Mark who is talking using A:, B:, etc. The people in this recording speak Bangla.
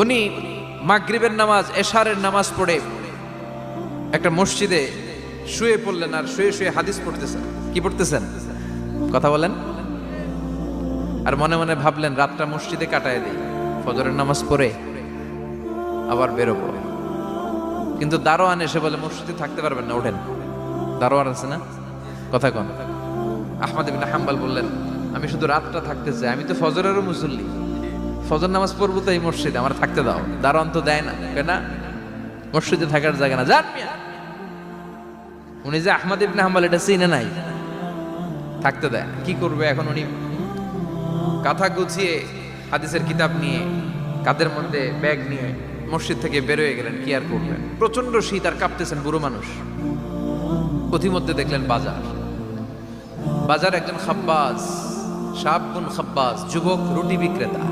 A: উনি মাগরিবের নামাজ এশারের নামাজ পড়ে একটা মসজিদে শুয়ে পড়লেন, আর শুয়ে শুয়ে হাদিস পড়তেছেন। কি পড়তেছেন? কথা বলেন। আর মনে মনে ভাবলেন রাতটা মসজিদে কাটায় দিই, ফজরের নামাজ পড়ে আবার বেরোবো। কিন্তু দারোয়ান এসে বলে মসজিদে থাকতে পারবেন না, ওঠেন। দারোয়ান আছে না, কথা কন। আহমদ ইবনে হাম্বল বললেন আমি শুধু রাতটা থাকতে চাই, আমি তো ফজরেরও মুসল্লি, ফজর নামাজ পড়বো তো এই মসজিদে, আমার থাকতে দাও। দারোয়ান তো দেয় না, কেন? মসজিদে থাকার জায়গা না, যান মিয়া। উনি যে আহমদ ইবনে হাম্বল এটা চিনে নাই, থাকতে দেয় না। কি করবে এখন? উনি কাঁথা গুছিয়ে হাদিসের কিতাব নিয়ে কাঁধের মধ্যে ব্যাগ নিয়ে মসজিদ থেকে বেরোয় গেলেন। কি আর করবেন, প্রচন্ড শীত, আর কাঁপতেছেন, বুড়ো মানুষ। পথিমধ্যে দেখলেন বাজার, বাজার একজন খাব্বাজ, শাবুন খাব্বাজ, যুবক রুটি বিক্রেতা।